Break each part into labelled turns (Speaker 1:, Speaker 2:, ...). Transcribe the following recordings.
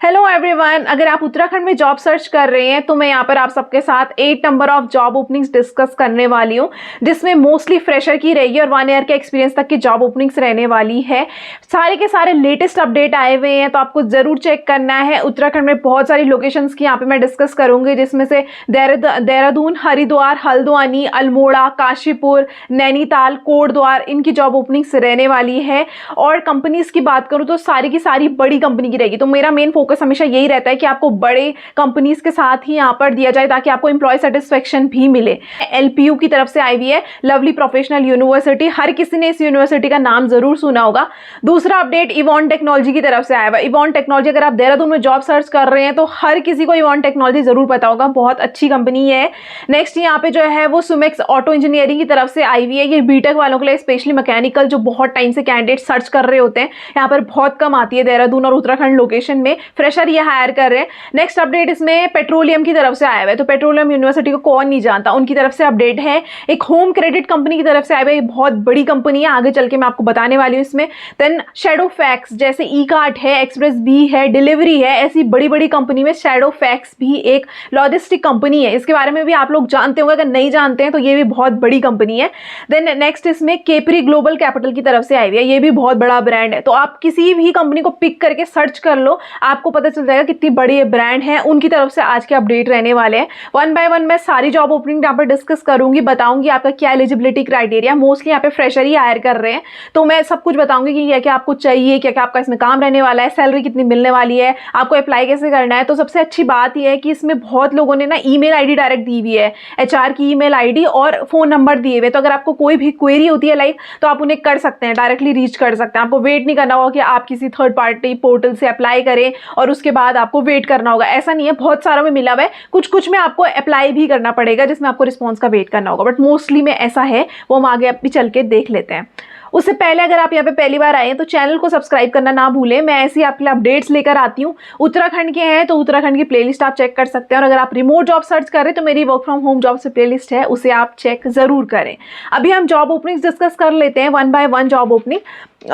Speaker 1: Hello everyone, अगर आप उत्तराखंड में जॉब सर्च कर रहे हैं तो मैं यहाँ पर आप सबके साथ 8 number of job openings discuss करने वाली हूँ, जिसमें मोस्टली फ्रेशर की रहेगी और 1 ईयर के एक्सपीरियंस तक की जॉब ओपनिंग्स रहने वाली है। सारे के सारे लेटेस्ट अपडेट आए हुए हैं तो आपको ज़रूर चेक करना है। उत्तराखंड में बहुत सारी लोकेशंस की यहाँ पे मैं डिस्कस करूँगी, जिसमें से देहरादून, हरिद्वार, हल्द्वानी, अल्मोड़ा, काशीपुर, नैनीताल, कोटद्वार, इनकी जॉब ओपनिंग्स रहने वाली है। और कंपनीज़ की बात करूँ तो सारी की सारी बड़ी कंपनी की रहेगी। तो मेरा मेन फोकस हमेशा यही रहता है कि आपको बड़े कंपनीज के साथ ही यहाँ पर दिया जाए ताकि आपको एम्प्लॉय सेटिस्फेक्शन भी मिले। एलपीयू की तरफ से आई हुई है लवली प्रोफेशनल यूनिवर्सिटी, हर किसी ने इस यूनिवर्सिटी का नाम जरूर सुना होगा। दूसरा अपडेट इवॉन टेक्नोलॉजी की तरफ से आया हुआ। इवॉन टेक्नोलॉजी, अगर आप देहरादून में जॉब सर्च कर रहे हैं तो हर किसी को इवॉन टेक्नोलॉजी जरूर पता होगा, बहुत अच्छी कंपनी है। नेक्स्ट यहाँ पे जो है वो सुमेक्स ऑटो इंजीनियरिंग की तरफ से आई हुई है। ये बीटेक वालों के लिए, स्पेशली मैकेनिकल, जो बहुत टाइम से कैंडिडेट सर्च कर रहे होते हैं, यहाँ पर बहुत कम आती है देहरादून और उत्तराखंड लोकेशन में, फ्रेशर ये हायर कर रहे हैं। नेक्स्ट अपडेट इसमें पेट्रोलियम की तरफ से आया हुआ है। तो पेट्रोलियम यूनिवर्सिटी को कौन नहीं जानता, उनकी तरफ से अपडेट है। एक होम क्रेडिट कंपनी की तरफ से आया हुआ है, बहुत बड़ी कंपनी है, आगे चल के मैं आपको बताने वाली हूँ इसमें। देन शैडो फैक्स, जैसे ई कार्ट है, एक्सप्रेस बी है, डिलीवरी है, ऐसी बड़ी बड़ी कंपनी में शैडो फैक्स भी एक लॉजिस्टिक कंपनी है। इसके बारे में भी आप लोग जानते होंगे, अगर नहीं जानते हैं तो ये भी बहुत बड़ी कंपनी है। देन नेक्स्ट इसमें केपरी ग्लोबल कैपिटल की तरफ से आई हुई है, ये भी बहुत बड़ा ब्रांड है। तो आप किसी भी कंपनी को पिक करके सर्च कर लो, आपको पता चल जाएगा कितनी बड़ी ये ब्रांड है। उनकी तरफ से आज के अपडेट रहने वाले हैं। 1 बाय 1 मैं सारी जॉब ओपनिंग यहाँ पर डिस्कस करूंगी, बताऊंगी आपका क्या एलिजिबिलिटी क्राइटेरिया। मोस्टली यहाँ पे फ्रेशर ही हायर कर रहे हैं, तो मैं सब कुछ बताऊंगी कि क्या क्या आपको चाहिए, क्या क्या आपका इसमें काम रहने वाला है, सैलरी कितनी मिलने वाली है, आपको अप्लाई कैसे करना है। तो सबसे अच्छी बात यह है कि इसमें बहुत लोगों ने ना ईमेल आईडी डायरेक्ट दी हुई है, एचआर की ईमेल आईडी और फोन नंबर दिए हुए। तो अगर आपको कोई भी क्वेरी होती है लाइक, तो आप उन्हें कर सकते हैं, डायरेक्टली रीच कर सकते हैं। आपको वेट नहीं करना होगा कि आप किसी थर्ड पार्टी पोर्टल से अप्लाई करें और उसके बाद आपको वेट करना होगा, ऐसा नहीं है। बहुत सारा में मिला हुआ है, कुछ कुछ में आपको अप्लाई भी करना पड़ेगा, जिसमें आपको रिस्पॉन्स का वेट करना होगा, बट मोस्टली में ऐसा है। वो हम आगे भी चल के देख लेते हैं। उससे पहले अगर आप यहाँ पे पहली बार आए हैं तो चैनल को सब्सक्राइब करना ना भूलें। मैं ऐसी आपके लिए अपडेट्स लेकर आती हूँ। उत्तराखंड के हैं तो उत्तराखंड की प्लेलिस्ट आप चेक कर सकते हैं, और अगर आप रिमोट जॉब सर्च कर रहे हैं तो मेरी वर्क फ्रॉम होम जॉब से प्लेलिस्ट है, उसे आप चेक जरूर करें। अभी हम जॉब ओपनिंग्स डिस्कस कर लेते हैं 1 by 1 job opening.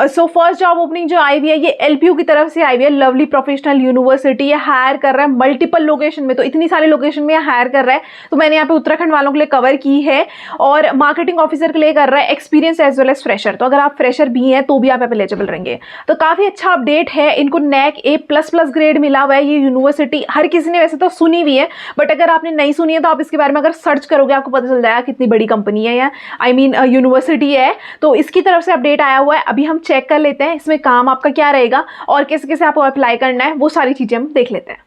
Speaker 1: So first job opening जो आई हुई है ये एलपीयू की तरफ से आई हुई है, लवली प्रोफेशनल यूनिवर्सिटी। ये हायर कर रहा है मल्टीपल लोकेशन में, तो इतनी सारी लोकेशन में हायर कर रहा है, तो मैंने यहाँ पे उत्तराखंड वालों के लिए कवर की है। और मार्केटिंग ऑफिसर के लिए कर रहा है, experience as well as fresher. तो अगर आप फ्रेशर भी हैं तो भी आप एलिजिबल रहेंगे। तो काफी अच्छा अपडेट है। इनको नैक A++ ग्रेड मिला हुआ है। ये यूनिवर्सिटी हर किसी ने वैसे तो सुनी हुई है, बट अगर आपने नहीं सुनी है तो आप इसके बारे में अगर सर्च करोगे आपको पता चल जाएगा कितनी बड़ी कंपनी है, या आई मीन यूनिवर्सिटी है। तो इसकी तरफ से अपडेट आया हुआ है। अभी हम चेक कर लेते हैं इसमें काम आपका क्या रहेगा और कैसे कैसे आपको अप्लाई करना है, वो सारी चीजें हम देख लेते हैं।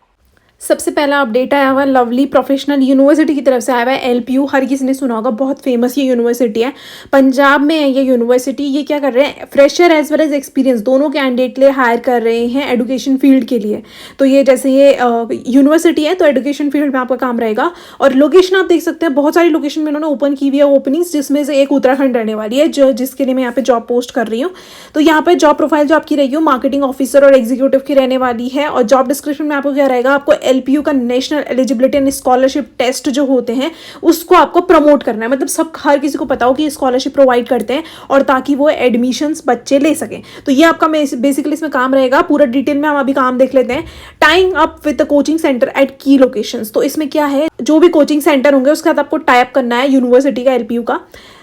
Speaker 1: सबसे पहला अपडेट आया हुआ है लवली प्रोफेशनल यूनिवर्सिटी की तरफ से आया हुआ है। एलपीयू हर किसी ने सुना होगा, बहुत फेमस ये यूनिवर्सिटी है, पंजाब में है ये यूनिवर्सिटी। ये क्या कर रहे हैं, fresher as well as experience दोनों कैंडिडेट लिए हायर कर रहे हैं एडुकेशन फील्ड के लिए। तो ये जैसे ये यूनिवर्सिटी है तो एडुकेशन फील्ड में आपका काम रहेगा। और लोकेशन आप देख सकते हैं, बहुत सारी लोकेशन में उन्होंने ओपन की हुई है ओपनिंग्स, जिसमें से एक उत्तराखंड रहने वाली है, जो जिसके लिए मैं यहाँ पे जॉब पोस्ट कर रही हूँ। तो यहाँ पे जॉब प्रोफाइल जो आपकी रहेगी मार्केटिंग ऑफिसर और एग्जीक्यूटिव की रहने वाली है। और जॉब डिस्क्रिप्शन में आपको क्या रहेगा, आपको एलपीयू का national eligibility and scholarship test जो होते हैं उसको आपको प्रमोट करना है। मतलब सब हर किसी को पता हो कि स्कॉलरशिप प्रोवाइड करते हैं, और ताकि वो एडमिशंस बच्चे ले सकें। तो ये आपका बेसिकली इसमें काम रहेगा। पूरा डिटेल में हम अभी काम देख लेते हैं। Tying up with the coaching centre at की लोकेशंस। तो इसमें क्या है, जो भी कोचिंग सेंटर होंगे उसके साथ आपको टाई अप करना है यूनिवर्सिटी का, एलपीयू का।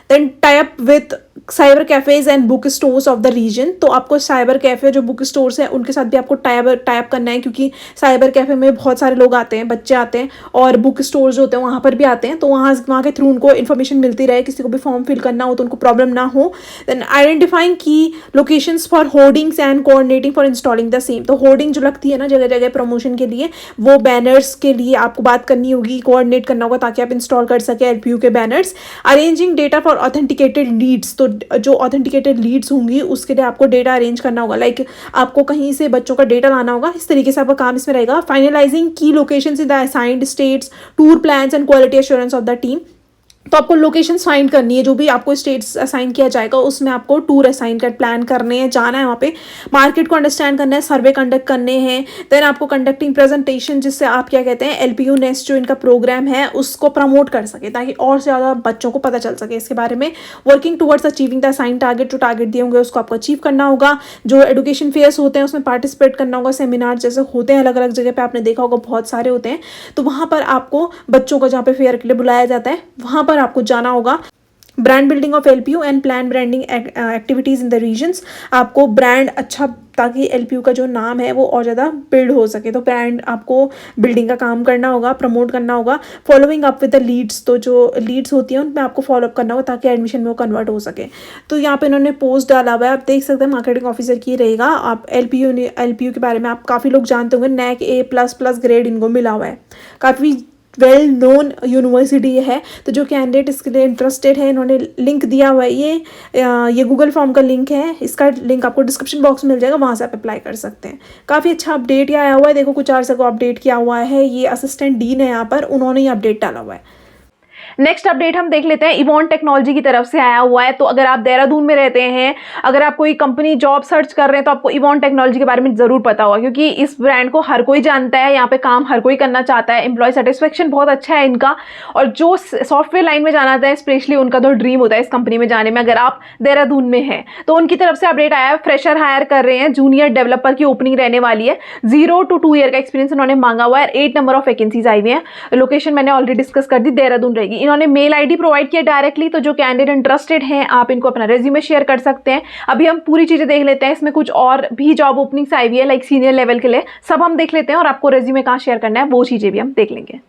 Speaker 1: Then tie up with cyber cafes and book stores of the region. तो आपको साइबर कैफे जो बुक स्टोर्स हैं उनके साथ भी आपको टाई अप करना है, क्योंकि साइबर कैफे में बहुत सारे लोग आते हैं, बच्चे आते हैं, और बुक स्टोर्स जो होते हैं वहाँ पर भी आते हैं। तो वहाँ के थ्रू उनको इन्फॉर्मेशन मिलती रहे, किसी को भी फॉर्म फिल करना हो तो उनको प्रॉब्लम ना हो। देन आइडेंटिफाइंग की locations for hoardings and coordinating for installing the same. तो होर्डिंग जो लगती है ना जगह जगह प्रमोशन के लिए, वो बैनर्स के लिए आपको बात करनी होगी, कोऑर्डिनेट करना होगा ताकि आप इंस्टॉल कर सके एलपीयू के banners. Arranging data for authenticated leads. तो जो ऑथेंटिकेटेड लीड्स होंगी उसके लिए आपको डेटा अरेंज करना होगा, लाइक आपको कहीं से बच्चों का डेटा लाना होगा, इस तरीके से आपका काम इसमें रहेगा। फाइनलाइजिंग की locations in the assigned states, tour plans and quality assurance of the team. तो आपको लोकेशंस फाइंड करनी है, जो भी आपको स्टेट्स असाइन किया जाएगा उसमें आपको टूर असाइन कर प्लान करने हैं, जाना है वहाँ पे, मार्केट को अंडरस्टैंड करना है, सर्वे कंडक्ट करने हैं। देन आपको कंडक्टिंग प्रेजेंटेशन, जिससे आप क्या कहते हैं एलपीयू नेस्ट जो इनका प्रोग्राम है उसको प्रमोट कर सके, ताकि और ज़्यादा बच्चों को पता चल सके इसके बारे में। Working towards achieving the assign target, जो टारगेट दिए होंगे उसको आपको अचीव करना होगा। जो एजुकेशन फेयर्स होते हैं उसमें पार्टिसिपेट करना होगा, सेमिनार जैसे होते हैं अलग अलग जगह पे, आपने देखा होगा बहुत सारे होते हैं, तो वहाँ पर आपको बच्चों को जहाँ पे फेयर के लिए बुलाया जाता है वहाँ पर आपको जाना होगा। Brand building of LPU and plan branding activities in the regions, आपको ब्रांड अच्छा, ताकि एलपीयू का जो नाम है वो और ज़्यादा बिल्ड हो सके, तो ब्रांड आपको बिल्डिंग का काम करना होगा, प्रमोट करना होगा। Following up with the leads, तो जो लीड्स होती हैं उनमें आपको फॉलोअप करना होगा ताकि एडमिशन में वो कन्वर्ट हो सके। तो यहाँ पे इन्होंने पोस्ट डाला हुआ है, आप देख सकते हैं, मार्केटिंग ऑफिसर की रहेगा। आप एलपीयू के बारे में आप काफ़ी लोग जानते होंगे, NAC A++ ग्रेड इनको मिला हुआ है, काफ़ी वेल नोन यूनिवर्सिटी है। तो जो कैंडिडेट इसके लिए इंटरेस्टेड है, इन्होंने लिंक दिया हुआ है, ये गूगल फॉर्म का लिंक है, इसका लिंक आपको डिस्क्रिप्शन बॉक्स में मिल जाएगा, वहाँ से आप अप्लाई कर सकते हैं। काफ़ी अच्छा अपडेट ये आया हुआ है, देखो कुछ आवर्स को अपडेट किया हुआ है, ये असिस्टेंट डीन है यहाँ पर, उन्होंने ये अपडेट डाला हुआ है। नेक्स्ट अपडेट हम देख लेते हैं, इवॉन टेक्नोलॉजी की तरफ से आया हुआ है। तो अगर आप देहरादून में रहते हैं, अगर आप कोई कंपनी जॉब सर्च कर रहे हैं, तो आपको इवॉन टेक्नोलॉजी के बारे में जरूर पता होगा, क्योंकि इस ब्रांड को हर कोई जानता है, यहाँ पे काम हर कोई करना चाहता है, एम्प्लॉय सेटिस्फेक्शन बहुत अच्छा है इनका, और जो सॉफ्टवेयर लाइन में जाना चाहता है स्पेशली उनका तो ड्रीम होता है इस कंपनी में जाने में। अगर आप देहरादून में हैं तो उनकी तरफ से अपडेट आया है, फ्रेशर हायर कर रहे हैं, जूनियर डेवलपर की ओपनिंग रहने वाली है, 0 to 2 ईयर का एक्सपीरियंस उन्होंने मांगा हुआ है, 8 नंबर ऑफ वैकेंसीज आई हुई है। लोकेशन मैंने ऑलरेडी डिस्कस कर दी, देहरादून रहेगी। इन्होंने मेल आईडी प्रोवाइड किया डायरेक्टली, तो जो कैंडिडेट इंटरेस्टेड हैं आप इनको अपना रेज्यूमे शेयर कर सकते हैं। अभी हम पूरी चीजें देख लेते हैं, इसमें कुछ और भी जॉब ओपनिंग्स आई हुई है लाइक सीनियर लेवल के लिए, सब हम देख लेते हैं, और आपको रेज्यूमे कहाँ शेयर करना है वो चीजें भी हम देख लेंगे।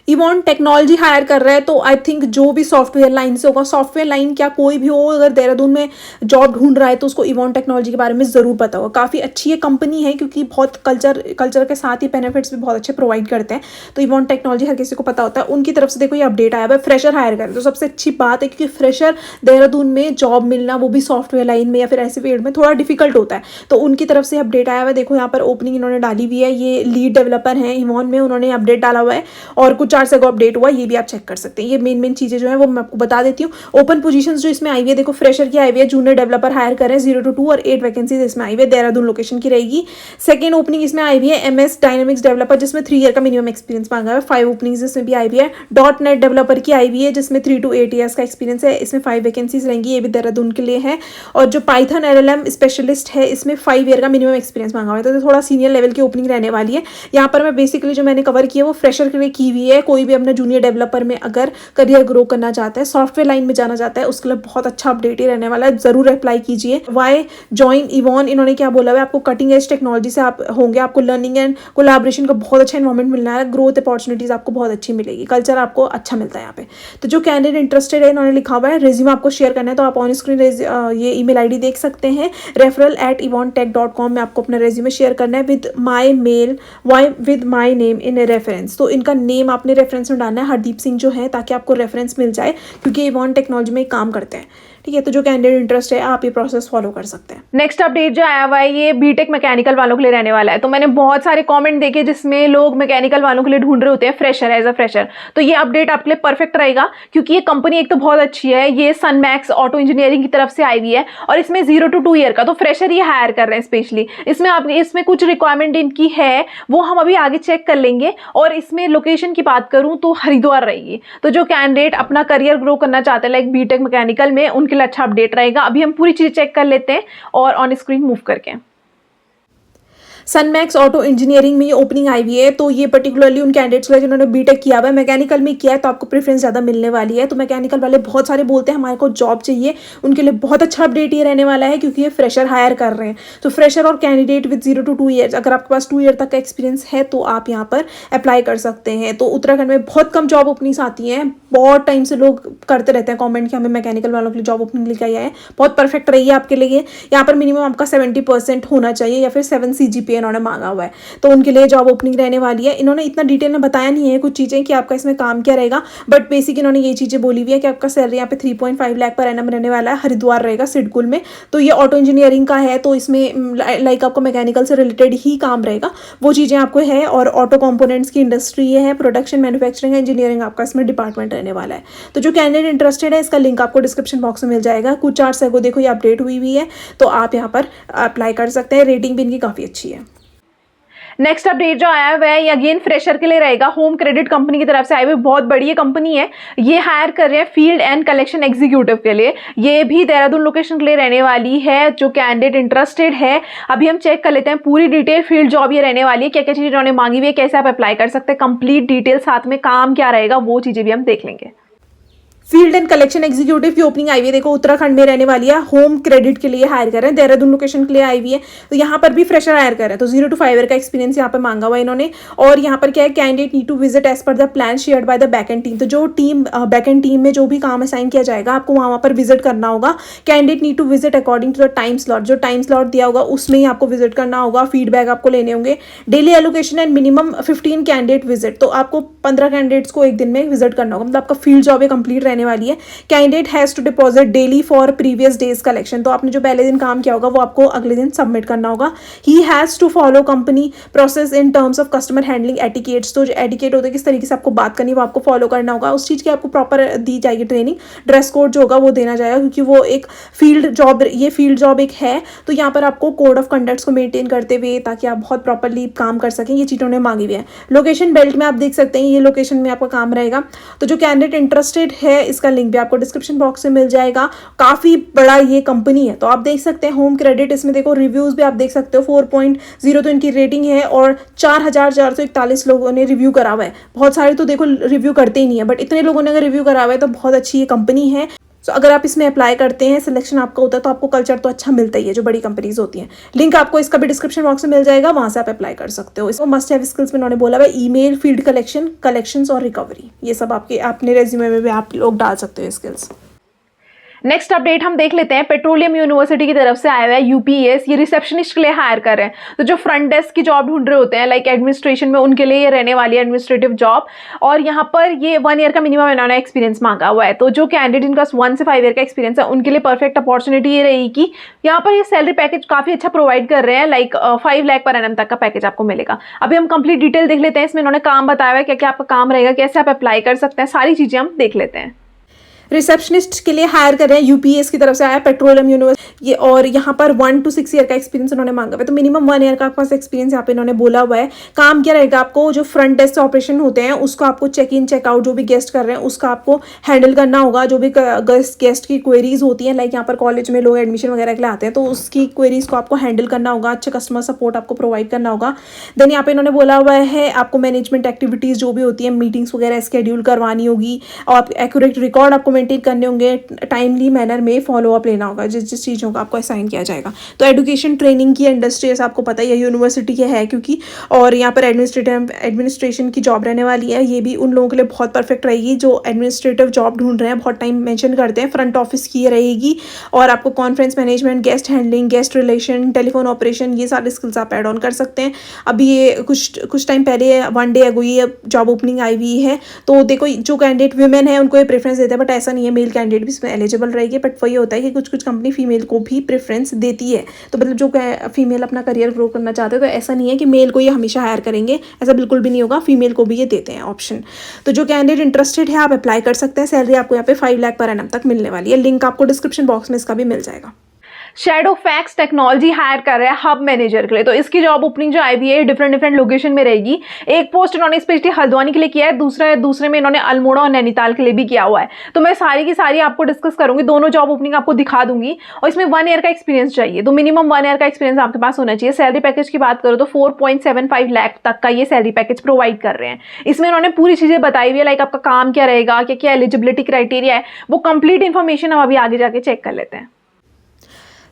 Speaker 1: इवॉन टेक्नोलॉजी हायर कर रहा है, तो आई थिंक जो भी सॉफ्टवेयर लाइन से होगा, सॉफ्टवेयर लाइन क्या कोई भी हो, अगर देहरादून में जॉब ढूंढ रहा है तो उसको इवॉन टेक्नोलॉजी के बारे में ज़रूर पता होगा। काफ़ी अच्छी ये कंपनी है, क्योंकि बहुत कल्चर के साथ ही बेनिफिट्स भी बहुत अच्छे प्रोवाइड करते हैं, तो इवॉन टेक्नोलॉजी हर किसी को पता होता है। उनकी तरफ से देखो ये अपडेट आया हुआ है, फ्रेशर हायर करें, तो सबसे अच्छी बात है, क्योंकि फ्रेशर देहरादून में जॉब मिलना, वो भी सॉफ्टवेयर लाइन में या फिर ऐसे फील्ड में, थोड़ा डिफिकल्ट होता है, तो उनकी तरफ से अपडेट आया हुआ है। देखो यहाँ पर ओपनिंग इन्होंने डाली हुई है, ये लीड डेवलपर हैं इवॉन में, उन्होंने अपडेट डाला हुआ है, और कुछ आवर्स अगो अपडेट हुआ, ये भी आप चेक कर सकते हैं। ये मेन चीजें जो है वो मैं आपको बता देती हूँ। ओपन पोजीशंस जो इसमें आई हुई है, देखो फ्रेशर की आई हुई है, जूनियर डेवलपर हायर कर रहे हैं, 0 to 2 और 8 वैकेंसीज इसमें आई हुई है, देहरादून लोकेशन की रहेगी। सेकंड ओपनिंग इसमें आई हुई है MS डायनेमिक्स डेवलपर, जिसमें 3 ईयर का मिनिमम एक्सपीरियंस मांगा है, 5 ओपनिंग्स इसमें भी आई हुई है। .NET डेवलपर की आई हुई है, जिसमें 3 to 8 ईयर्स का एक्सपीरियंस है, इसमें 5 वैकेंसीज रहेंगी, ये भी देहरादून के लिए है। और जो पाइथन LLM स्पेशलिस्ट है, इसमें 5 ईयर का मिनिमम एक्सपीरियंस मांगा हुआ है, तो थोड़ा सीनियर लेवल की ओपनिंग रहने वाली है। यहाँ पर मैं बेसिकली जो मैंने कवर किया वो फ्रेशर के लिए की हुई है। कोई भी अपना जूनियर डेवलपर में अगर करियर ग्रो करना चाहता है, सॉफ्टवेयर लाइन में जाना चाहता है, उसके लिए बहुत अच्छा अपडेट ही रहने वाला है, जरूर अप्लाई कीजिए। वाई जॉइन इवॉन, इन्होंने क्या बोला है, आपको कटिंग एज टेक्नोलॉजी से आप होंगे, आपको लर्निंग एंड कोलैबोरेशन का बहुत अच्छा इन्वायरमेंट मिलना है, ग्रोथ अपॉर्चुनिटीज आपको बहुत अच्छी मिलेगी, कल्चर आपको अच्छा मिलता है यहाँ पे। तो जो कैंडिडेट इंटरेस्टेड है, इन्होंने लिखा हुआ है रेज्यूमे आपको शेयर करना है, तो आप ऑन स्क्रीन ये ईमेल आईडी देख सकते हैं, referral@evontech.com में आपको अपना रेज्यूमे शेयर करना है with my mail, with my name in reference. तो इनका नेम आपने रेफरेंस में डालना है, हरदीप सिंह जो है, ताकि आपको रेफरेंस मिल जाए, क्योंकि इवॉन टेक्नोलॉजी में काम करते हैं। ठीक है, तो जो कैंडिडेट इंटरेस्ट है आप ये प्रोसेस फॉलो कर सकते हैं। नेक्स्ट अपडेट जो आया हुआ है ये बीटेक मैकेनिकल वालों के लिए रहने वाला है। तो मैंने बहुत सारे कमेंट देखे जिसमें लोग मैकेनिकल वालों के लिए ढूंढ रहे होते हैं फ्रेशर, एज अ फ्रेशर, तो ये अपडेट आपके लिए परफेक्ट रहेगा, क्योंकि ये कंपनी एक तो बहुत अच्छी है, ये सनमैक्स ऑटो इंजीनियरिंग की तरफ से आई हुई है, और इसमें 0 to 2 ईयर का तो फ्रेशर ही हायर कर रहे हैं स्पेशली। इसमें कुछ रिक्वायरमेंट इनकी है, वो हम अभी आगे चेक कर लेंगे। और इसमें लोकेशन की बात करूं तो हरिद्वार रहेगी। तो जो कैंडिडेट अपना करियर ग्रो करना चाहते हैं लाइक बीटेक मैकेनिकल में, उनके लिए अच्छा अपडेट रहेगा। अभी हम पूरी चीज चेक कर लेते हैं और ऑन स्क्रीन मूव करके। सनमैक्स ऑटो इंजीनियरिंग में ये ओपनिंग आई हुई है, तो ये पर्टिकुलरली उन कैंडिडेट्स के लिए जिन्होंने बीटेक किया हुआ है, मैकेनिकल में किया है, तो आपको प्रेफरेंस ज़्यादा मिलने वाली है। तो मैकेनिकल वाले बहुत सारे बोलते हैं हमारे को जॉब चाहिए, उनके लिए बहुत अच्छा अपडेट ये रहने वाला है, क्योंकि ये फ्रेशर हायर कर रहे हैं। तो फ्रेशर और कैंडिडेट विद 0 to 2 ईयर्स, अगर आपके पास 2 ईयर तक का एक्सपीरियंस है तो आप यहाँ पर अप्लाई कर सकते हैं। तो उत्तराखंड में बहुत कम जॉब ओपनिंग्स आती हैं, बहुत टाइम से लोग करते रहते हैं कॉमेंट कि हमें मैकेनिकल वालों के लिए जॉब ओपनिंग लेके आया है, बहुत परफेक्ट रही है आपके लिए। यहाँ पर मिनिमम आपका 70% होना चाहिए, या फिर 7 CGPA
Speaker 2: इन्होंने मांगा हुआ है, तो उनके लिए जॉब ओपनिंग रहने वाली है। इन्होंने इतना डिटेल में बताया नहीं है कुछ चीज़ें कि आपका इसमें काम क्या रहेगा, बट बेसिक इन्होंने ये चीज़ें बोली हुई है कि आपका सैलरी यहाँ पे 3.5 लाख पर एनम रहने वाला है। हरिद्वार रहेगा सिडकुल में। तो ये ऑटो इंजीनियरिंग का है, तो इसमें लाइक आपको मैकेनिकल से रिलेटेड ही काम रहेगा, वो चीज़ें आपको है। और ऑटो कंपोनेंट्स की इंडस्ट्री ये है, प्रोडक्शन, मैन्युफैक्चरिंग, इंजीनियरिंग आपका इसमें डिपार्टमेंट रहने वाला है। तो जो कैंडिडेट इंटरेस्टेड है, इसका लिंक आपको डिस्क्रिप्शन बॉक्स में मिल जाएगा। कुछ आवर्स अगो देखो ये अपडेट हुई है, तो आप यहाँ पर अप्लाई कर सकते हैं। रेटिंग भी इनकी काफ़ी अच्छी है।
Speaker 1: नेक्स्ट अपडेट जो आया है वह ये अगेन फ्रेशर के लिए रहेगा। होम क्रेडिट कंपनी की तरफ से आई हुई बहुत बड़ी कंपनी है। ये हायर कर रहे हैं फील्ड एंड कलेक्शन एग्जीक्यूटिव के लिए। ये भी देहरादून लोकेशन के लिए रहने वाली है। जो कैंडिडेट इंटरेस्टेड है, अभी हम चेक कर लेते हैं पूरी डिटेल। फील्ड जॉब ये रहने वाली है, क्या क्या चीज़ें उन्होंने मांगी हुई है, कैसे आप अप्लाई कर सकते हैं, कंप्लीट डिटेल, साथ में काम क्या रहेगा, वो चीज़ें भी हम देख लेंगे।
Speaker 2: फील्ड एंड कलेक्शन एग्जीक्यूटिव की ओपनिंग आई हुई है, देखो उत्तराखंड में रहने वाली है। होम क्रेडिट के लिए हायर कर रहे हैं, देहरादून लोकेशन के लिए आई हुई है। तो यहाँ पर भी फ्रेशर हायर कर रहे हैं, तो 0 to 5 ईयर का एक्सपीरियंस यहाँ पर मांगा हुआ है इन्होंने। और यहाँ पर क्या है, candidate need to visit as per the plan shared by the back end team. तो जो टीम बैक एंड टीम में जो भी काम असाइन किया जाएगा, आपको वहाँ पर विजिट करना होगा। Candidate need to visit according to the time slot. जो टाइम स्लॉट दिया होगा उसमें ही आपको विजिट करना होगा। फीडबैक आपको लेने होंगे। Daily allocation and minimum 15 candidate visit. तो आपको 15 कैंडिडेट्स को एक दिन में विजिट करना होगा। मतलब आपका फील्ड जॉब ये कंप्लीट रहने वाली है। Candidate has to deposit daily for previous days collection. तो आपने जो पहले दिन काम किया होगा वो आपको अगले दिन सबमिट करना होगा। He has to follow company process in terms of customer handling etiquettes. तो जो एटिकेट होता है, किस तरीके से आपको बात करनी है, वो आपको फॉलो करना होगा। उस चीज़ की आपको प्रॉपर दी जाएगी ट्रेनिंग। ड्रेस कोड जो होगा वो देना जाएगा, क्योंकि वो एक फील्ड जॉब, ये फील्ड जॉब एक है। तो यहाँ पर आपको कोड ऑफ कंडक्ट्स को मेंटेन करते हुए, ताकि आप बहुत प्रॉपरली काम कर सकें, ये चीज़ें उन्होंने मांगी हुई है। लोकेशन बेल्ट में आप देख सकते हैं, ये लोकेशन में आपका काम रहेगा। तो जो कैंडिडेट इंटरेस्टेड है, इसका लिंक भी आपको डिस्क्रिप्शन बॉक्स में मिल जाएगा। काफ़ी बड़ा ये कंपनी है, तो आप देख सकते हैं होम क्रेडिट। इसमें देखो रिव्यूज़ भी आप देख सकते हो, 4.0 तो इनकी रेटिंग है। और 4,441 लोगों ने रिव्यू करा हुआ है। बहुत सारे तो देखो रिव्यू करते ही नहीं है, बट इतने लोगों ने अगर रिव्यू करा हुआ है तो बहुत अच्छी ये कंपनी है। तो अगर आप इसमें अप्लाई करते हैं, सिलेक्शन आपका होता है, तो आपको कल्चर तो अच्छा मिलता ही है, जो बड़ी कंपनीज होती हैं। लिंक आपको इसका भी डिस्क्रिप्शन बॉक्स में मिल जाएगा, वहाँ से आप अप्लाई कर सकते हो। इसको मस्ट हैव स्किल्स में उन्होंने बोला है ईमेल, फील्ड कलेक्शन, कलेक्शंस और रिकवरी। ये सब आपके अपने रेज्यूमे में भी आप लोग डाल सकते हो स्किल्स।
Speaker 1: नेक्स्ट अपडेट हम देख लेते हैं। पेट्रोलियम यूनिवर्सिटी की तरफ से आया हुआ है यूपीएस। ये रिसेप्शनिस्ट के लिए हायर कर रहे हैं। तो जो फ्रंट डेस्क की जॉब ढूंढ रहे होते हैं, लाइक एडमिनिस्ट्रेशन में, उनके लिए ये रहने वाली है एडमिनिस्ट्रेटिव जॉब। और यहाँ पर ये 1 ईयर का मिनिमम इन्होंने एक्सपीरियंस मांगा हुआ है। तो जो कैंडिडेट इनका 1 से 5 ईयर का एक्सपीरियंस है, उनके लिए परफेक्ट अपॉर्चुनिटी ये रहेगी कि यहाँ पर ये सैलरी पैकेज काफ़ी अच्छा प्रोवाइड कर रहे हैं। लाइक 5 लाख पर एनम तक का पैकेज आपको मिलेगा। अभी हम कंप्लीट डिटेल देख लेते हैं। इसमें इन्होंने काम बताया हुआ है, क्या क्या आपका काम रहेगा, कैसे आप अप्लाई कर सकते हैं, सारी चीज़ें हम देख लेते हैं।
Speaker 2: रिसेप्शनिस्ट के लिए हायर कर रहे हैं, यूपीएस की तरफ से आया, पेट्रोलियम यूनिवर्सिटी। ये और यहाँ पर 1 to 6 ईयर का एक्सपीरियंस उन्होंने मांगा हुआ है। तो मिनिमम 1 ईयर का आपके पास एक्सपीरियंस यहाँ पे इन्होंने बोला हुआ है। काम क्या रहेगा, आपको जो फ्रंट डेस्क ऑपरेशन होते हैं उसको आपको चेक इन चेकआउट, जो भी गेस्ट कर रहे हैं उसका आपको हैंडल करना होगा। जो भी गेस्ट की क्वेरीज होती हैं, लाइक यहाँ पर कॉलेज में लोग एडमिशन वगैरह के लिए आते हैं, तो उसकी क्वेरीज को आपको हैंडल करना होगा। अच्छा कस्टमर सपोर्ट आपको प्रोवाइड करना होगा। देन यहाँ पे इन्होंने बोला हुआ है आपको मैनेजमेंट एक्टिविटीज़ जो भी होती है, मीटिंग्स वगैरह स्केड्यूल करवानी होगी, और एक्यूरेट रिकॉर्ड आपको मेंटेन करने होंगे। टाइमली मैनर में फॉलो अप लेना होगा जिस जिस चीज़ों का आपको असाइन किया जाएगा। तो एजुकेशन ट्रेनिंग की इंडस्ट्री जैसा आपको पता ही है, यूनिवर्सिटी के है क्योंकि। और यहाँ पर एडमिनिस्ट्रेशन की जॉब रहने वाली है। ये भी उन लोगों के लिए बहुत परफेक्ट रहेगी जो एडमिनिस्ट्रेटिव जॉब ढूंढ रहे हैं, बहुत टाइम मेंशन करते हैं। फ्रंट ऑफिस की रहेगी, और आपको conference management, guest handling, guest relation, telephone operation, ये सारे स्किल्स आप ऐड ऑन कर सकते हैं। अभी ये कुछ टाइम पहले 1 डे अगो ये जॉब ओपनिंग आई हुई है। तो देखो जो कैंडिडेट वुमेन है उनको ये प्रेफरेंस देते हैं, बट ऐसा नहीं है, मेल कैंडिडेट भी इसमें एलिजिबल रहेगी। बट वही होता है कि कुछ कंपनी फीमेल को भी प्रेफरेंस देती है। तो मतलब जो फीमेल अपना करियर ग्रो करना चाहते हैं, तो ऐसा नहीं है कि मेल को ये हमेशा हायर करेंगे, ऐसा बिल्कुल भी नहीं होगा। फीमेल को भी ये देते हैं ऑप्शन। तो जो कैंडिडेट इंटरेस्टेड है आप अप्लाई कर सकते हैं। सैलरी आपको यहाँ पे 5 लाख पर एनम तक मिलने वाली है। लिंक आपको डिस्क्रिप्शन बॉक्स में इसका भी मिल जाएगा।
Speaker 1: शैडो फैक्स टेक्नोलॉजी हायर कर रहा है हब मैनेजर के लिए। तो इसकी जॉब ओपनिंग जो आई हुई है डिफरेंट लोकेशन में रहेगी। एक पोस्ट इन्होंने स्पेशली हल्द्वानी के लिए किया है, दूसरे में इन्होंने अल्मोड़ा और नैनीताल के लिए भी किया हुआ है। तो मैं सारी की सारी आपको डिस्कस करूंगी, दोनों जॉब ओपनिंग आपको दिखा दूंगी। और इसमें 1 ईयर का एक्सपीरियंस चाहिए, तो मिनिमम 1 ईयर का एक्सपीरियंस आपके पास होना चाहिए। सैलरी पैकेज की बात करो तो 4.75 लाख तक का ये सैलरी पैकेज प्रोवाइड कर रहे हैं। इसमें उन्होंने पूरी चीजें बताई हुई है, लाइक आपका काम क्या रहेगा, क्या क्या एलिजिबिलिटी क्राइटेरिया है, वो कंप्लीट इन्फॉर्मेशन हम अभी आगे जाके चेक कर लेते हैं।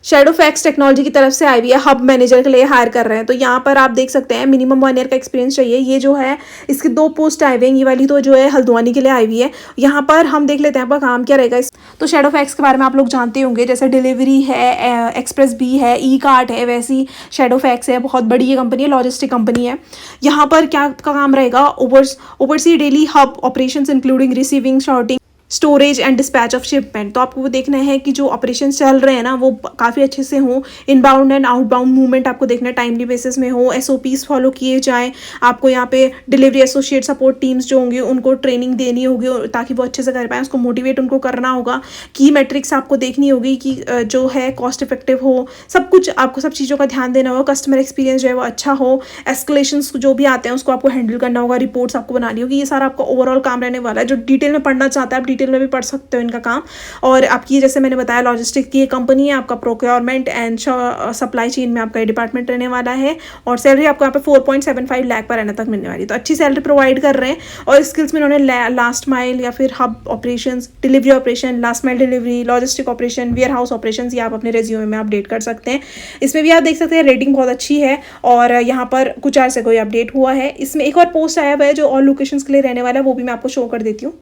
Speaker 2: शैडोफैक्स टेक्नोलॉजी की तरफ से आई हुई है, हब मैनेजर के लिए हायर कर रहे हैं। तो यहाँ पर आप देख सकते हैं मिनिमम 1 ईयर का एक्सपीरियंस चाहिए। ये जो है इसकी 2 पोस्ट आई हुई हैं, ये वाली तो जो है हल्द्वानी के लिए आई हुई है। यहाँ पर हम देख लेते हैं आपका काम क्या रहेगा। तो शैडोफैक्स के बारे में आप लोग जानते होंगे, जैसे डिलीवरी है, एक्सप्रेस बी है, ई कार्ट है, वैसी शैडोफैक्स है। बहुत बड़ी ये कंपनी है, लॉजिस्टिक कंपनी है। यहाँ पर क्या का काम रहेगा, oversee daily hub operations including receiving, sorting, storage and dispatch of shipment. तो आपको वो देखना है कि जो ऑपरेशन चल रहे हैं ना वो काफ़ी अच्छे से हों, इनबाउंड एंड आउटबाउंड मूवमेंट आपको देखना है टाइमली बेसिस में हो, एसओपीज फॉलो किए जाएं। आपको यहाँ पे डिलीवरी एसोसिएट सपोर्ट टीम्स जो होंगे उनको ट्रेनिंग देनी होगी ताकि वो अच्छे से कर पाएँ, उसको मोटिवेट उनको करना होगा। की मैट्रिक्स आपको देखनी होगी कि जो है कॉस्ट इफेक्टिव हो, सब कुछ आपको सब चीज़ों का ध्यान देना होगा। कस्टमर एक्सपीरियंस जो है वो अच्छा हो, एस्केलेशंस जो भी आते हैं उसको आपको हैंडल करना होगा, रिपोर्ट्स आपको बनानी होगी। ये सारा आपका ओवरऑल काम रहने वाला है। जो डिटेल में पढ़ना चाहता है आप डिटेल में भी पढ़ सकते हो इनका काम। और आपकी जैसे मैंने बताया लॉजिस्टिक की कंपनी है, आपका प्रोक्योरमेंट एंड सप्लाई चेन में आपका डिपार्टमेंट रहने वाला है। और सैलरी आपको यहाँ पे 4.75 लाख पर रहने तक मिलने वाली है। तो अच्छी सैलरी प्रोवाइड कर रहे हैं। और स्किल्स में उन्होंने लास्ट माइल या फिर hub operations, delivery operation, last mile delivery, logistic operation, warehouse operation, ये आप अपने रेज्यूमे में अपडेट कर सकते हैं। इसमें भी आप देख सकते हैं रेटिंग बहुत अच्छी है और यहाँ पर कुछ आर से कोई अपडेट हुआ है। इसमें एक और पोस्ट आया हुआ है जो ऑल लोकेशंस के लिए रहने वाला है, वो भी मैं आपको शो कर देती हूँ।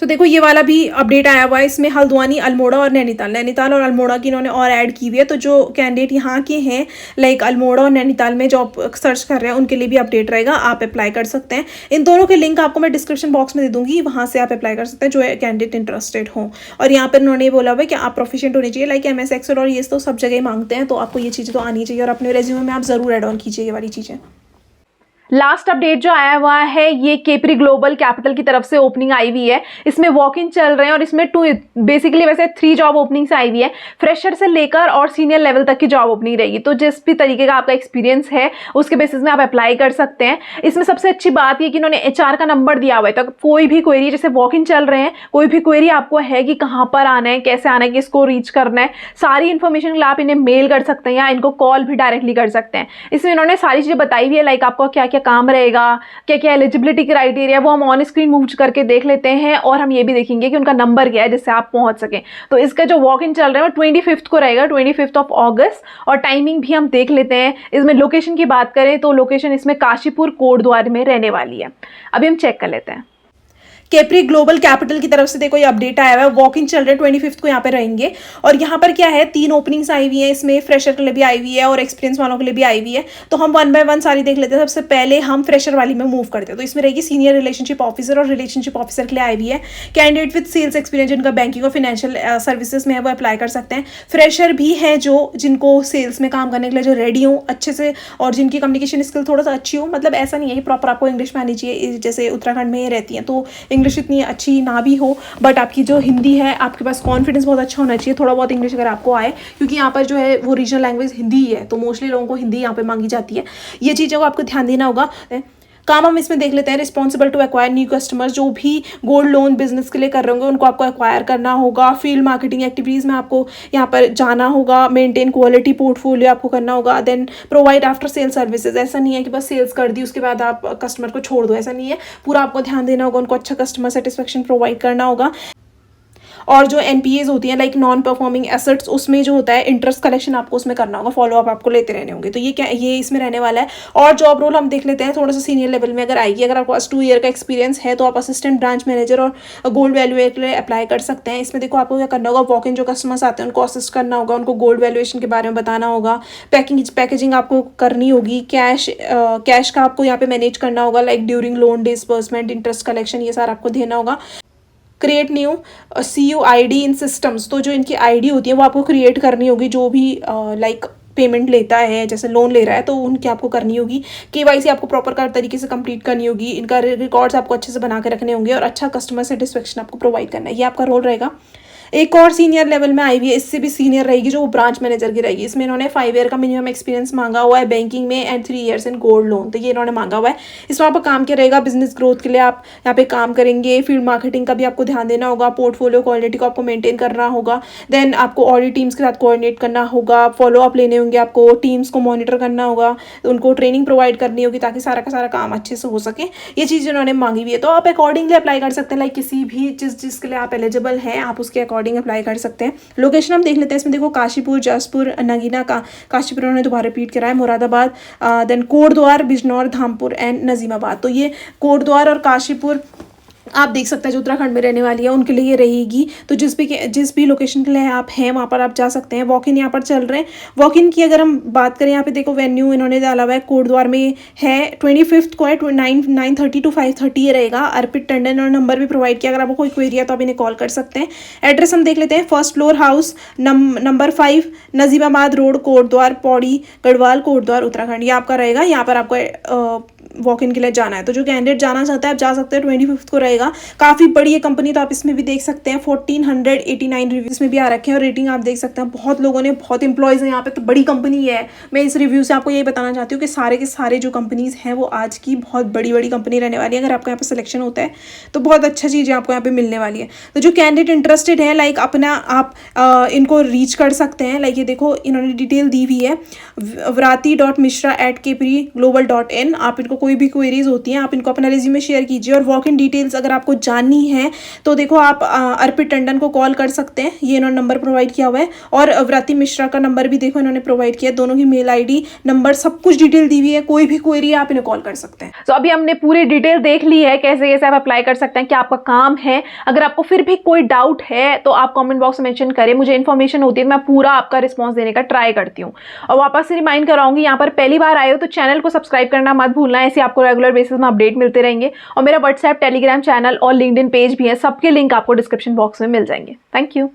Speaker 2: तो देखो ये वाला भी अपडेट आया हुआ है। इसमें हल्द्वानी, अल्मोड़ा और नैनीताल और अल्मोड़ा की इन्होंने और ऐड की हुई है। तो जो कैंडिडेट यहाँ के हैं लाइक अल्मोड़ा और नैनीताल में जॉब सर्च कर रहे हैं उनके लिए भी अपडेट रहेगा, आप अप्लाई कर सकते हैं। इन दोनों के लिंक आपको मैं डिस्क्रिप्शन बॉक्स में दे दूंगी, वहाँ से आप अप्लाई कर सकते हैं जो कैंडिडेट इंटरेस्टेड हो। और यहाँ पर उन्होंने बोला हुआ है कि आप प्रोफिशिएंट होने चाहिए लाइक MS एक्सेल और ये तो सब जगह मांगते हैं। तो आपको ये चीज़ें तो आनी चाहिए और अपने रेज्यूमे में आप ज़रूर ऐड ऑन कीजिए ये वाली चीज़ें।
Speaker 1: लास्ट अपडेट जो आया हुआ है ये केपरी ग्लोबल कैपिटल की तरफ से ओपनिंग आई हुई है। इसमें वॉक इन चल रहे हैं और इसमें बेसिकली वैसे 3 जॉब ओपनिंग्स आई हुई है। फ्रेशर से लेकर और सीनियर लेवल तक की जॉब ओपनिंग रहेगी। तो जिस भी तरीके का आपका एक्सपीरियंस है उसके बेसिस में आप अप्लाई कर सकते हैं। इसमें सबसे अच्छी बात ये कि इन्होंने HR का नंबर दिया हुआ है। तो कोई भी क्वेरी, जैसे वॉक इन चल रहे हैं, कोई भी क्वेरी आपको है कि कहाँ पर आना है, कैसे आना है, किसको रीच करना है, सारी इन्फॉर्मेशन आप इन्हें मेल कर सकते हैं या इनको कॉल भी डायरेक्टली कर सकते हैं। इसमें इन्होंने सारी चीज़ें बताई हुई है लाइक आपको क्या क्या काम रहेगा, क्या क्या एलिजिबिलिटी क्राइटेरिया, वो हम ऑन स्क्रीन मूव करके देख लेते हैं। और हम ये भी देखेंगे कि उनका नंबर क्या है जिससे आप पहुंच सकें। तो इसका जो वॉक इन चल रहा है वो 25 को रहेगा, 25 अगस्त। और टाइमिंग भी हम देख लेते हैं। इसमें लोकेशन की बात करें तो लोकेशन इसमें काशीपुर कोटद्वार में रहने वाली है। अभी हम चेक कर लेते हैं।
Speaker 2: केपरी ग्लोबल कैपिटल की तरफ से देखो ये अपडेट आया हुआ है, वॉक इन चल रहे हैं, 25 को यहाँ पे रहेंगे। और यहाँ पर क्या है 3 ओपनिंग्स आई हुई हैं, इसमें फ्रेशर के लिए भी आई हुई है और एक्सपीरियंस वालों के लिए भी आई हुई है। तो हम 1 बाय 1 सारी देख लेते हैं। सबसे पहले हम फ्रेशर वाली में मूव करते हैं। तो इसमें रहेगी सीनियर रिलेशनशिप ऑफिसर और रिलेशनशिप ऑफिसर के लिए आई हुई है। कैंडिडेट विद सेल्स एक्सपीरियंस जिनका बैंकिंग और फाइनेंशियल सर्विसेज में है वो अप्लाई कर सकते हैं। फ्रेशर भी है जो जिनको सेल्स में काम करने के लिए जो रेडी हो अच्छे से और जिनकी कम्युनिकेशन स्किल थोड़ा सा अच्छी हो। मतलब ऐसा नहीं है कि प्रॉपर आपको इंग्लिश में आनी चाहिए, जैसे उत्तराखंड में रहती हैं तो इंग्लिश इतनी अच्छी ना भी हो, बट आपकी जो हिंदी है आपके पास कॉन्फिडेंस बहुत अच्छा होना चाहिए। थोड़ा बहुत इंग्लिश अगर आपको आए, क्योंकि यहाँ पर जो है वो रीजनल लैंग्वेज हिंदी ही है, तो मोस्टली लोगों को हिंदी यहाँ पे मांगी जाती है। ये चीज़ों को आपको ध्यान देना होगा। काम हम इसमें देख लेते हैं। Responsible to acquire new customers, जो भी गोल्ड लोन बिजनेस के लिए कर रहे होंगे उनको आपको एक्वायर करना होगा। फील्ड मार्केटिंग एक्टिविटीज़ में आपको यहाँ पर जाना होगा। मेंटेन क्वालिटी पोर्टफोलियो आपको करना होगा। Then provide after sale services, ऐसा नहीं है कि बस सेल्स कर दी उसके बाद आप कस्टमर को छोड़ दो, ऐसा नहीं है। पूरा आपको ध्यान देना होगा, उनको अच्छा कस्टमर सेटिस्फेक्शन प्रोवाइड करना होगा। और जो NPAs होती हैं लाइक नॉन परफॉर्मिंग एसेट्स, उसमें जो होता है इंटरेस्ट कलेक्शन आपको उसमें करना होगा, फॉलो अप आपको लेते रहने होंगे। तो ये इसमें रहने वाला है। और जॉब रोल हम देख लेते हैं थोड़ा सा सीनियर लेवल में अगर आएगी। अगर आपके पास 2 ईयर का एक्सपीरियंस है तो आप असिस्टेंट ब्रांच मैनेजर और गोल्ड वैल्यूएट के लिए अप्लाई कर सकते हैं। इसमें देखो आपको क्या करना होगा, वॉक इन जो कस्टमर्स आते हैं उनको असिस्ट करना होगा, उनको गोल्ड वैल्यूएशन के बारे में बताना होगा। पैकेजिंग आपको करनी होगी। कैश का आपको यहाँ पे मैनेज करना होगा like during loan disbursement, interest collection, ये सारा आपको देना होगा। क्रिएट न्यू CUID इन सिस्टम्स, तो जो इनकी ID होती है वो आपको क्रिएट करनी होगी। जो भी लाइक पेमेंट लेता है, जैसे लोन ले रहा है तो उनकी आपको करनी होगी। KYC आपको प्रॉपर तरीके से कंप्लीट करनी होगी। इनका रिकॉर्ड्स आपको अच्छे से बना के रखने होंगे और अच्छा कस्टमर सेटिस्फेक्शन आपको प्रोवाइड करना है। ये आपका रोल रहेगा। एक और सीनियर लेवल में आई हुई है, इससे भी सीनियर रहेगी जो ब्रांच मैनेजर की रहेगी। इसमें इन्होंने 5 ईयर का मिनिमम एक्सपीरियंस मांगा हुआ है बैंकिंग में and 3 years in gold loan, तो ये इन्होंने मांगा हुआ है। इसमें आपका काम क्या रहेगा, बिजनेस ग्रोथ के लिए आप यहाँ पे काम करेंगे। फील्ड मार्केटिंग का भी आपको ध्यान देना होगा। पोर्टफोलियो क्वालिटी को आपको मेंटेन करना होगा। देन आपको ऑडिट टीम्स के साथ कोऑर्डिनेट करना होगा। फॉलो अप लेने होंगे आपको। टीम्स को मॉनिटर करना होगा, उनको ट्रेनिंग प्रोवाइड करनी होगी ताकि सारा का सारा काम अच्छे से हो सके। ये चीज़ इन्होंने मांगी हुई है, तो आप अकॉर्डिंगली अप्लाई कर सकते हैं। लाइक किसी भी जिसके लिए आप एलिजिबल हैं आप उसके अकॉर्डिंग अकॉर्डिंग अप्लाई कर सकते हैं। लोकेशन हम देख लेते हैं इसमें, देखो काशीपुर, जसपुर, नगीना का काशीपुर उन्होंने दोबारा रिपीट करा है, मुरादाबाद, देन कोटद्वार, बिजनौर, धामपुर एंड नजीमाबाद। तो ये कोटद्वार और काशीपुर आप देख सकते हैं जो उत्तराखंड में रहने वाली है उनके लिए ये रहेगी। तो जिस भी लोकेशन के लिए आप हैं वहाँ पर आप जा सकते हैं। वॉक इन यहाँ पर चल रहे हैं। वॉक इन की अगर हम बात करें, यहाँ पे देखो वेन्यू इन्होंने डाला हुआ है, कोटद्वार में है, 25 को है, 9:30 to 5:30 ये रहेगा। अर्पित टंडन और नंबर भी प्रोवाइड किया, अगर आपको कोई क्वेरी है तो आप इन्हें कॉल कर सकते हैं। एड्रेस हम देख लेते हैं, 1st floor house number 5, Najimabad road, Kotdwar, Pauri, Garhwal, Kotdwar, Uttarakhand, ये आपका रहेगा। यहाँ पर आपको वॉक इन के लिए जाना है। तो जो कैंडिडेट जाना चाहता है आप जा सकते हैं, 25 को रहेगा। काफ़ी बड़ी है कंपनी, तो आप इसमें भी देख सकते हैं, 1489 रिव्यूज में भी आ रखे हैं और रेटिंग आप देख सकते हैं। बहुत लोगों ने, बहुत एम्प्लॉयज़ हैं यहाँ पे, तो बड़ी कंपनी है। मैं इस रिव्यू से आपको यही बताना चाहती हूँ कि सारे के सारे जो कंपनीज़ हैं वो आज की बहुत बड़ी बड़ी कंपनी रहने वाली है। अगर आपका यहाँ पर सिलेक्शन होता है तो बहुत अच्छा चीज़ें आपको यहाँ पे मिलने वाली है। तो जो कैंडिडेट इंटरेस्टेड है, लाइक अपना आप इनको रीच कर सकते हैं। लाइक ये देखो इन्होंने डिटेल दी हुई है, vrati.mishra@kpglobal.in। आप इनको कोई भी क्वेरीज होती हैं आप इनको अपना रिज्यूमे शेयर कीजिए। और वॉक इन डिटेल्स अगर आपको जाननी है तो देखो आप अर्पित टंडन को कॉल कर सकते हैं, ये इन्होंने नंबर प्रोवाइड किया हुआ है। और व्राति मिश्रा का नंबर भी देखो इन्होंने प्रोवाइड किया है, दोनों की मेल आईडी, नंबर, सब कुछ डिटेल दी हुई है। कोई भी क्वेरी है आप इन्हें कॉल कर सकते हैं।
Speaker 1: तो अभी हमने पूरी डिटेल देख ली है कैसे कैसे आप अप्लाई कर सकते हैं, क्या आपका काम है। अगर आपको फिर भी कोई डाउट है तो आप कमेंट बॉक्स में मेंशन करें, मुझे इन्फॉर्मेशन होती है मैं पूरा आपका रिस्पॉन्स देने का ट्राई करती हूँ। और वापस से रिमाइंड कराऊंगी, यहाँ पर पहली बार आए हो तो चैनल को सब्सक्राइब करना मत भूलना, ऐसे आपको रेगुलर बेसिस में अपडेट मिलते रहेंगे। और मेरा व्हाट्सएप, टेलीग्राम चैनल और लिंक्डइन पेज भी है, सबके लिंक आपको डिस्क्रिप्शन बॉक्स में मिल जाएंगे। Thank you.